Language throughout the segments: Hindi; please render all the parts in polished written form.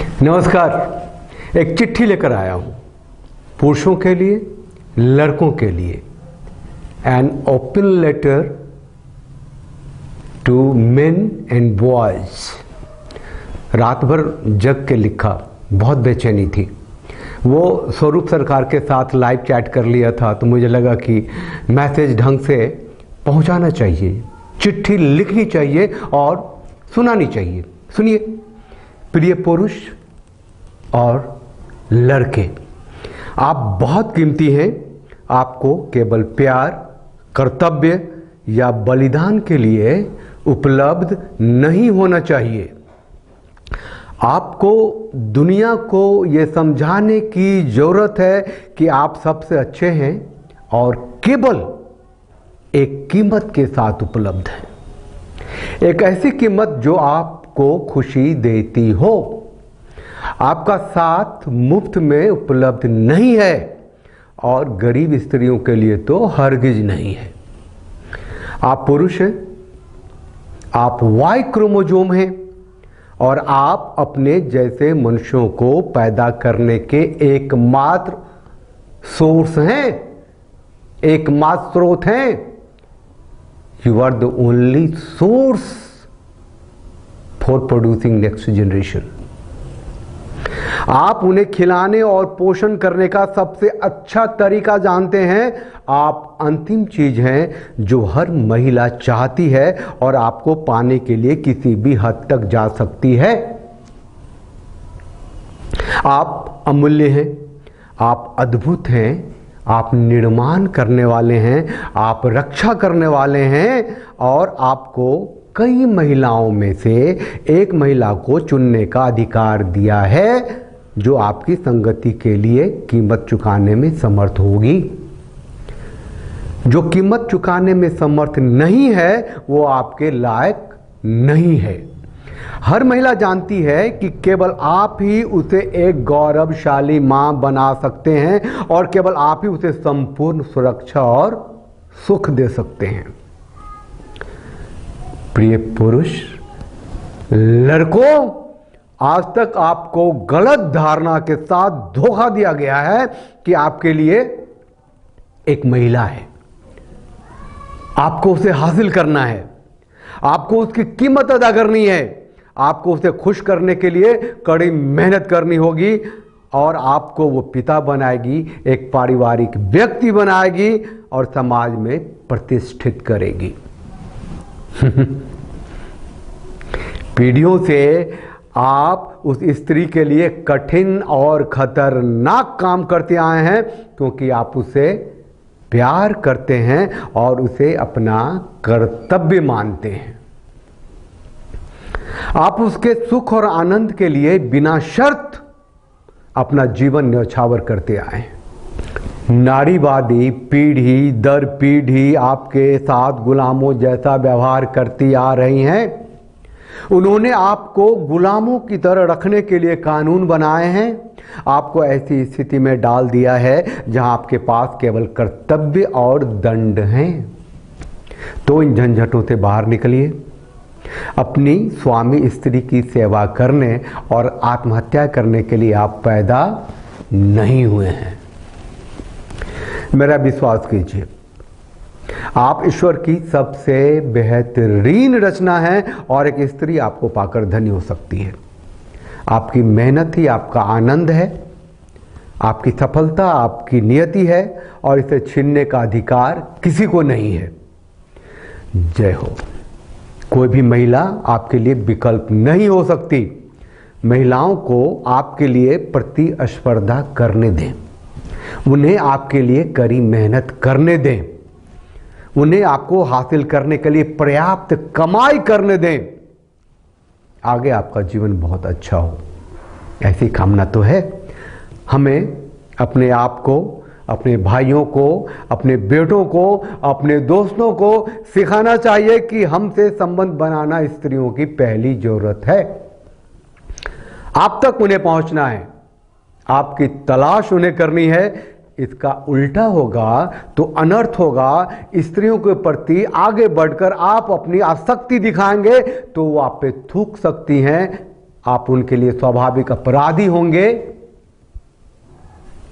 नमस्कार। एक चिट्ठी लेकर आया हूं पुरुषों के लिए, लड़कों के लिए। An open letter to men and boys. रात भर जग के लिखा, बहुत बेचैनी थी। वो स्वरूप सरकार के साथ लाइव चैट कर लिया था, तो मुझे लगा कि मैसेज ढंग से पहुंचाना चाहिए, चिट्ठी लिखनी चाहिए और सुनानी चाहिए। सुनिए, प्रिय पुरुष और लड़के, आप बहुत कीमती हैं। आपको केवल प्यार, कर्तव्य या बलिदान के लिए उपलब्ध नहीं होना चाहिए। आपको दुनिया को ये समझाने की जरूरत है कि आप सबसे अच्छे हैं और केवल एक कीमत के साथ उपलब्ध हैं। एक ऐसी कीमत जो आपको खुशी देती हो। आपका साथ मुफ्त में उपलब्ध नहीं है और गरीब स्त्रियों के लिए तो हरगिज नहीं है। आप पुरुष हैं, आप वाई क्रोमोसोम हैं और आप अपने जैसे मनुष्यों को पैदा करने के एकमात्र सोर्स हैं, एकमात्र स्रोत हैं। You are the only source for producing next generation. आप उन्हें खिलाने और पोषण करने का सबसे अच्छा तरीका जानते हैं। आप अंतिम चीज हैं जो हर महिला चाहती है और आपको पाने के लिए किसी भी हद तक जा सकती है। आप अमूल्य हैं, आप अद्भुत हैं, आप निर्माण करने वाले हैं, आप रक्षा करने वाले हैं और आपको कई महिलाओं में से एक महिला को चुनने का अधिकार दिया है जो आपकी संगति के लिए कीमत चुकाने में समर्थ होगी। जो कीमत चुकाने में समर्थ नहीं है वो आपके लायक नहीं है। हर महिला जानती है कि केवल आप ही उसे एक गौरवशाली मां बना सकते हैं और केवल आप ही उसे संपूर्ण सुरक्षा और सुख दे सकते हैं। प्रिय पुरुष, लड़कों, आज तक आपको गलत धारणा के साथ धोखा दिया गया है कि आपके लिए एक महिला है, आपको उसे हासिल करना है, आपको उसकी कीमत अदा करनी है, आपको उसे खुश करने के लिए कड़ी मेहनत करनी होगी और आपको वो पिता बनाएगी, एक पारिवारिक व्यक्ति बनाएगी और समाज में प्रतिष्ठित करेगी। पीढ़ियों से आप उस स्त्री के लिए कठिन और खतरनाक काम करते आए हैं क्योंकि आप उसे प्यार करते हैं और उसे अपना कर्तव्य मानते हैं। आप उसके सुख और आनंद के लिए बिना शर्त अपना जीवन न्यौछावर करते आए हैं। नारीवादी पीढ़ी दर पीढ़ी आपके साथ गुलामों जैसा व्यवहार करती आ रही हैं। उन्होंने आपको गुलामों की तरह रखने के लिए कानून बनाए हैं, आपको ऐसी स्थिति में डाल दिया है जहां आपके पास केवल कर्तव्य और दंड हैं। तो इन झंझटों से बाहर निकलिए। अपनी स्वामी स्त्री की सेवा करने और आत्महत्या करने के लिए आप पैदा नहीं हुए हैं। मेरा विश्वास कीजिए, आप ईश्वर की सबसे बेहतरीन रचना है और एक स्त्री आपको पाकर धन्य हो सकती है। आपकी मेहनत ही आपका आनंद है, आपकी सफलता आपकी नियति है और इसे छीनने का अधिकार किसी को नहीं है। जय हो। कोई भी महिला आपके लिए विकल्प नहीं हो सकती। महिलाओं को आपके लिए प्रतिस्पर्धा करने दें, उन्हें आपके लिए कड़ी मेहनत करने दें, उन्हें आपको हासिल करने के लिए पर्याप्त कमाई करने दें। आगे आपका जीवन बहुत अच्छा हो, ऐसी कामना तो है। हमें अपने आप को, अपने भाइयों को, अपने बेटों को, अपने दोस्तों को सिखाना चाहिए कि हमसे संबंध बनाना स्त्रियों की पहली जरूरत है। आप तक उन्हें पहुंचना है, आपकी तलाश उन्हें करनी है। इसका उल्टा होगा तो अनर्थ होगा। स्त्रियों के प्रति आगे बढ़कर आप अपनी आसक्ति दिखाएंगे तो वो आप पे थूक सकती हैं, आप उनके लिए स्वाभाविक अपराधी होंगे,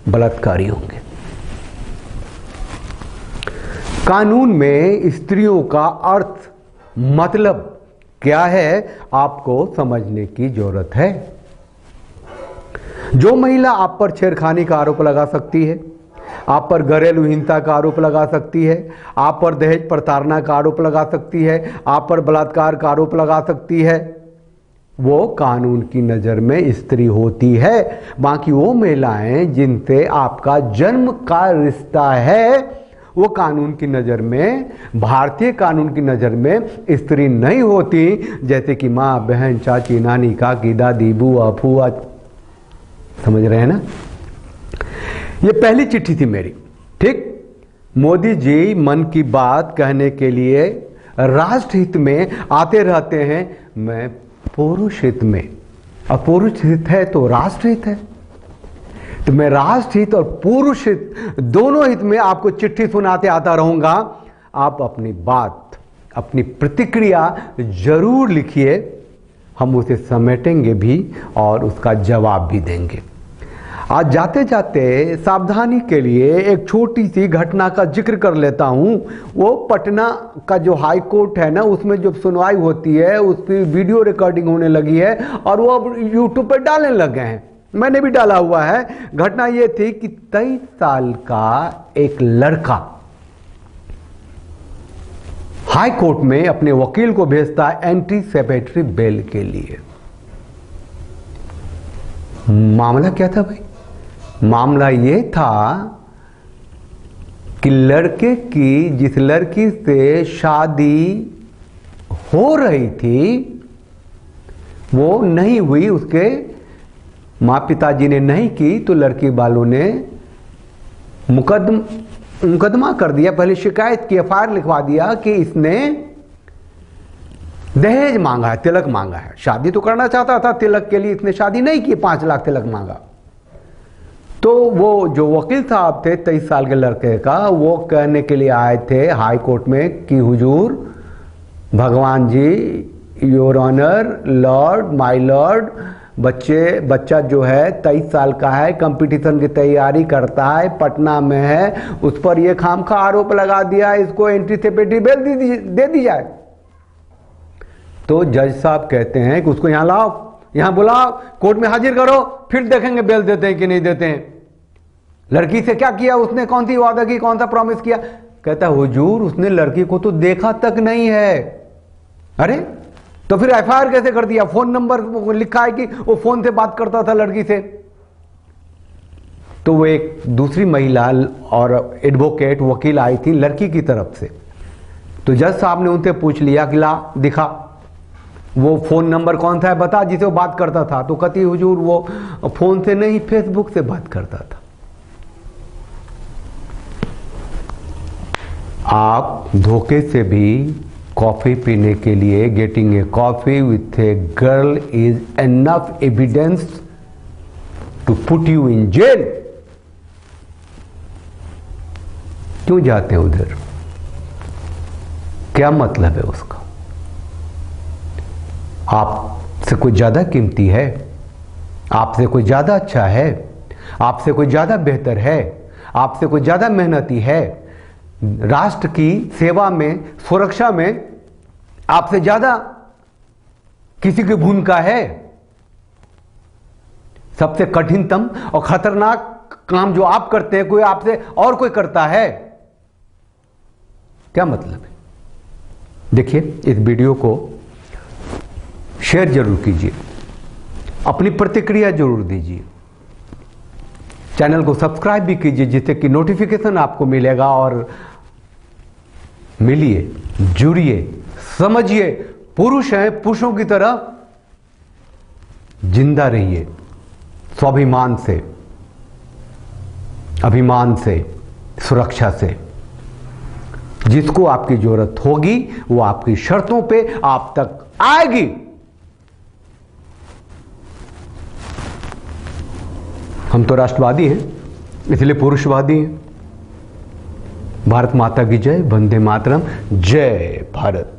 बलात्कारी होंगे। कानून में स्त्रियों का अर्थ मतलब क्या है आपको समझने की जरूरत है। जो महिला आप पर छेड़खानी का आरोप लगा सकती है, आप पर घरेलू हिंसा का आरोप लगा सकती है, आप पर दहेज प्रताड़ना का आरोप लगा सकती है, आप पर बलात्कार का आरोप लगा सकती है, वो कानून की नज़र में स्त्री होती है। बाकी वो महिलाएं जिनसे आपका जन्म का रिश्ता है वो कानून की नज़र में, भारतीय कानून की नज़र में स्त्री नहीं होती। जैसे कि माँ, बहन, चाची, नानी, काकी, दादी, बुआ, फूआ, समझ रहे हैं ना। ये पहली चिट्ठी थी मेरी, ठीक। मोदी जी मन की बात कहने के लिए राष्ट्र हित में आते रहते हैं, मैं पुरुष हित में, और पुरुष हित है तो राष्ट्र हित है, तो मैं राष्ट्र हित और पुरुष हित दोनों हित में आपको चिट्ठी सुनाते आता रहूंगा। आप अपनी बात, अपनी प्रतिक्रिया जरूर लिखिए, हम उसे समेटेंगे भी और उसका जवाब भी देंगे। आज जाते जाते सावधानी के लिए एक छोटी सी घटना का जिक्र कर लेता हूं। वो पटना का जो हाई कोर्ट है ना, उसमें जो सुनवाई होती है उसकी वीडियो रिकॉर्डिंग होने लगी है और वो अब यूट्यूब पर डालने लगे हैं, मैंने भी डाला हुआ है। घटना ये थी कि 23 साल का एक लड़का हाई कोर्ट में अपने वकील को भेजता है एंटीसिपेटरी बेल के लिए। मामला क्या था भाई? मामला ये था कि लड़के की, जिस लड़की से शादी हो रही थी वो नहीं हुई, उसके माँ पिताजी ने नहीं की, तो लड़की वालों ने मुकदमा कर दिया। पहले शिकायत की, एफआईआर लिखवा दिया कि इसने दहेज मांगा है, तिलक मांगा है। शादी तो करना चाहता था, तिलक के लिए इसने शादी नहीं की, 5 लाख तिलक मांगा। तो वो जो वकील साहब थे 23 साल के लड़के का, वो कहने के लिए आए थे हाई कोर्ट में कि हुजूर, भगवान जी, your honour, lord, my lord, बच्चा जो है 23 साल का है, कंपटीशन की तैयारी करता है, पटना में है, उस पर यह खामखा आरोप लगा दिया, इसको एंटीसिपेटरी बेल दे दी जाए। तो जज साहब कहते हैं कि उसको यहां लाओ, यहां बुलाओ, कोर्ट में हाजिर करो, फिर देखेंगे बेल देते हैं कि नहीं देते हैं। लड़की से क्या किया उसने, कौन सी वादा की, कौन सा प्रॉमिस किया? कहता हुजूर, उसने लड़की को तो देखा तक नहीं है। अरे तो फिर एफआईआर कैसे कर दिया? फोन नंबर लिखा है कि वो फोन से बात करता था लड़की से। तो वो एक दूसरी महिला और एडवोकेट, वकील आई थी लड़की की तरफ से। तो जज साहब ने उनसे पूछ लिया कि ला दिखा, वो फोन नंबर कौन सा है बता जिसे वो बात करता था। तो कहती हुजूर वो फोन से नहीं, फेसबुक से बात करता था। आप धोखे से भी कॉफी पीने के लिए, getting a coffee with a girl is enough evidence to put you in jail. क्यों जाते हैं उधर? क्या मतलब है उसका? आपसे कोई ज्यादा कीमती है? आपसे कोई ज्यादा अच्छा है? आपसे कोई ज्यादा बेहतर है? आपसे कोई ज्यादा मेहनती है? राष्ट्र की सेवा में, सुरक्षा में आपसे ज्यादा किसी की भूमिका है? सबसे कठिनतम और खतरनाक काम जो आप करते हैं कोई आपसे और कोई करता है? क्या मतलब है? देखिए, इस वीडियो को शेयर जरूर कीजिए, अपनी प्रतिक्रिया जरूर दीजिए, चैनल को सब्सक्राइब भी कीजिए जिससे कि नोटिफिकेशन आपको मिलेगा। और मिलिए, जुड़िए, समझिए, पुरुष हैं, पुरुषों की तरह जिंदा रहिए, स्वाभिमान से, अभिमान से, सुरक्षा से। जिसको आपकी जरूरत होगी वो आपकी शर्तों पे आप तक आएगी। हम तो राष्ट्रवादी हैं, इसलिए पुरुषवादी हैं। भारत माता की जय, वंदे मातरम, जय भारत।